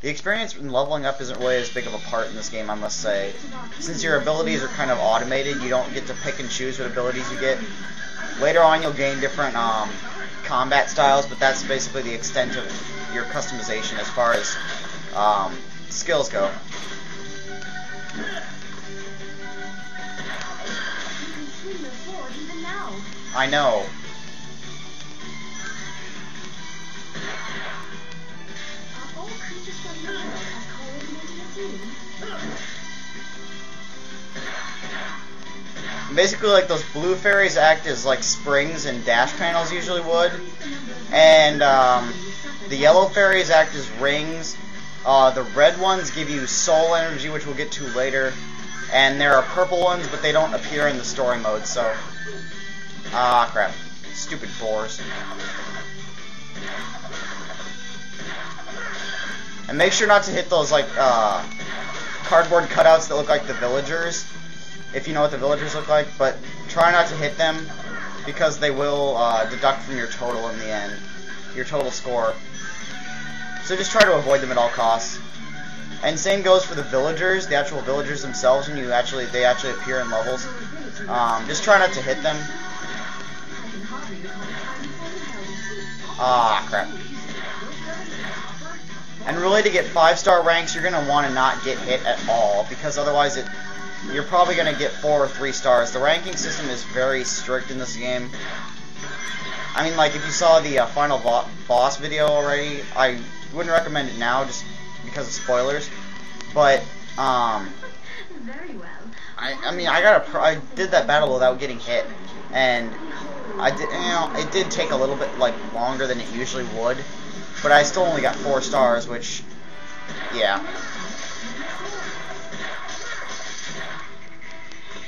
The experience in leveling up isn't really as big of a part in this game, I must say. Since your abilities are kind of automated, you don't get to pick and choose what abilities you get. Later on, you'll gain different combat styles, but that's basically the extent of your customization as far as skills go. I know. Basically, like, those blue fairies act as like springs and dash panels usually would, and the yellow fairies act as rings. The red ones give you soul energy, which we'll get to later, and there are purple ones, but they don't appear in the story mode. So, crap, stupid boars. And make sure not to hit those like cardboard cutouts that look like the villagers, if you know what the villagers look like, but try not to hit them because they will deduct from your total in the end, your total score. So just try to avoid them at all costs. And same goes for the villagers, the actual villagers themselves, when they actually appear in levels. Just try not to hit them. Crap. And really, to get 5-star ranks, you're going to want to not get hit at all, because otherwise you're probably going to get 4 or 3 stars. The ranking system is very strict in this game. I mean, like, if you saw the final boss video already, I wouldn't recommend it now, just because of spoilers. But, Very well. I did that battle without getting hit, and it did take a little bit, like, longer than it usually would. But I still only got 4 stars, which, yeah.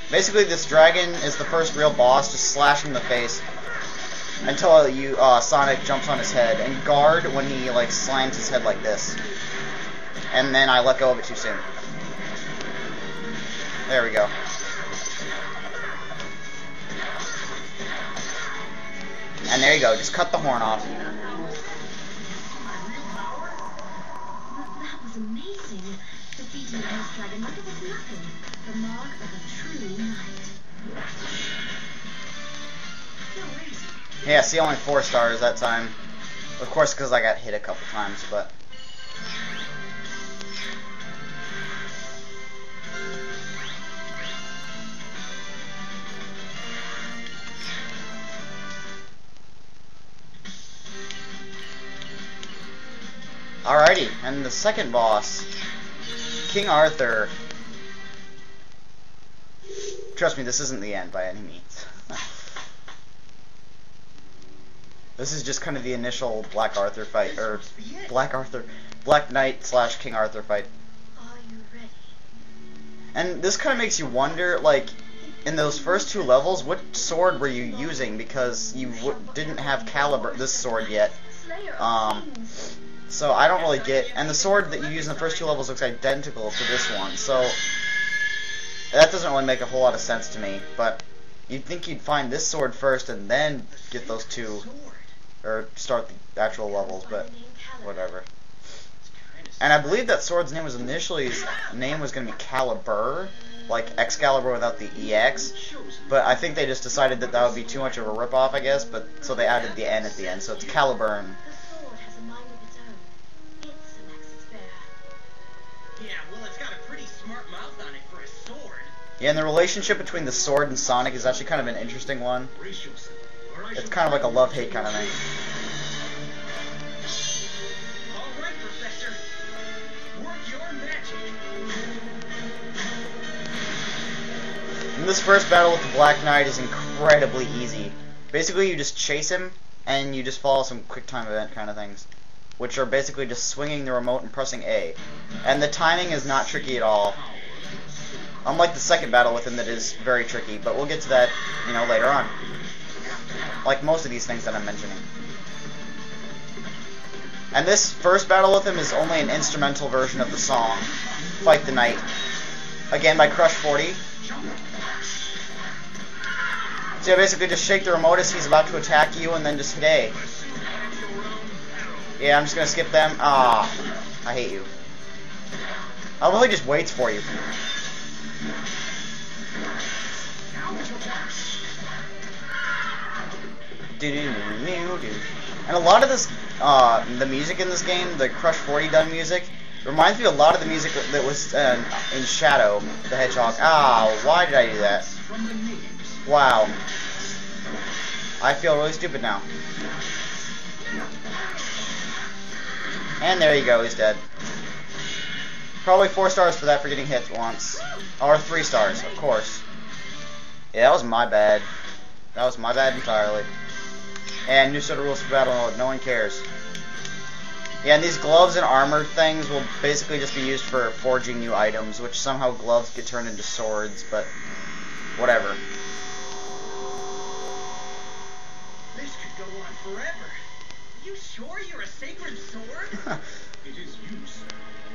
Basically, this dragon is the first real boss. Just slash him in the face until Sonic jumps on his head. And guard when he, like, slams his head like this. And then I let go of it too soon. There we go. And there you go. Just cut the horn off. Amazing. Defeating this dragon like it was nothing. The mark of a true knight. Yeah, see, only 4 stars that time. Of course, because I got hit a couple times, but... Alrighty, and the second boss, King Arthur. Trust me, this isn't the end by any means. This is just kind of the initial Black Arthur fight, or Black Knight / King Arthur fight. Are you ready? And this kind of makes you wonder, like, in those first 2 levels, what sword were you using? Because you didn't have this sword yet. So I don't really get... And the sword that you use in the first 2 levels looks identical to this one, so... That doesn't really make a whole lot of sense to me, but... You'd think you'd find this sword first and then get those 2... Or start the actual levels, but... Whatever. And I believe that sword's name was initially... His name was going to be Calibur, like Excalibur without the EX. But I think they just decided that that would be too much of a ripoff, I guess, but... So they added the N at the end, so it's Caliburn. Yeah, and the relationship between the sword and Sonic is actually kind of an interesting one. It's kind of like a love-hate kind of thing. Alright, Professor. Work your magic. And this first battle with the Black Knight is incredibly easy. Basically, you just chase him, and you just follow some quick-time event kind of things, which are basically just swinging the remote and pressing A. And the timing is not tricky at all. Unlike the second battle with him that is very tricky, but we'll get to that, later on. Like most of these things that I'm mentioning. And this first battle with him is only an instrumental version of the song, Fight the Knight. Again, by Crush 40. So yeah, basically just shake the remote as he's about to attack you, and then just hit A. Yeah, I'm just gonna skip them. I hate you. I love how he just waits for you. And a lot of this, the music in this game, the Crush 40 done music, reminds me of a lot of the music that was in Shadow the Hedgehog. Ah, why did I do that? Wow. I feel really stupid now. And there you go, he's dead. Probably 4 stars for that for getting hit once. Or 3 stars, of course. Yeah, that was my bad. That was my bad entirely. And new set of rules for battle mode, no one cares. Yeah, and these gloves and armor things will basically just be used for forging new items, which somehow gloves get turned into swords, but whatever. This could go on forever. You sure you're a sacred sword? It is you, sir,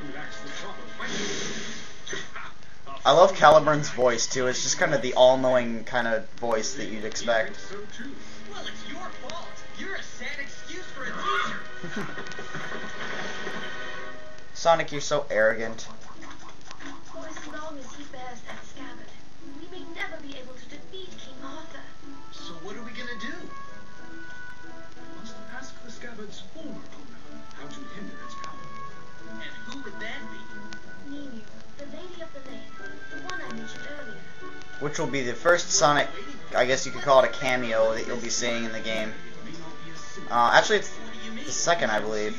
who lacks the proper fighting. I love Caliburn's voice, too. It's just kind of the all-knowing kind of voice that you'd expect. So too. Well, it's your fault. You're a sad excuse for a teacher. Sonic, you're so arrogant. For as long as he bears that scabbard, we may never be able to defeat King Arthur. So what are we gonna do? Must ask the scabbard's former owner how to hinder its power. And who would that be? Ninu, the Lady of the Lake, the one I mentioned earlier. Which will be the first Sonic, I guess you could call it a cameo that you'll be seeing in the game. Actually, it's the second, I believe.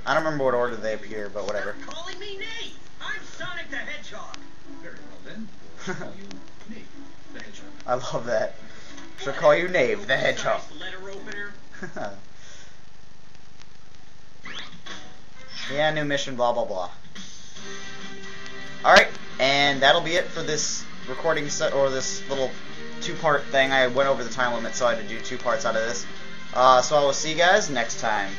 I don't remember what order they appear, but whatever. Stop calling me Nate. I'm Sonic the Hedgehog. Very well then. I'll call you Nate the Hedgehog. I love that. She'll call you Knave the Hedgehog. Letter opener. Yeah, new mission, blah blah blah. Alright, and that'll be it for this recording set, or this little 2-part thing. I went over the time limit, so I had to do 2 parts out of this. So I will see you guys next time.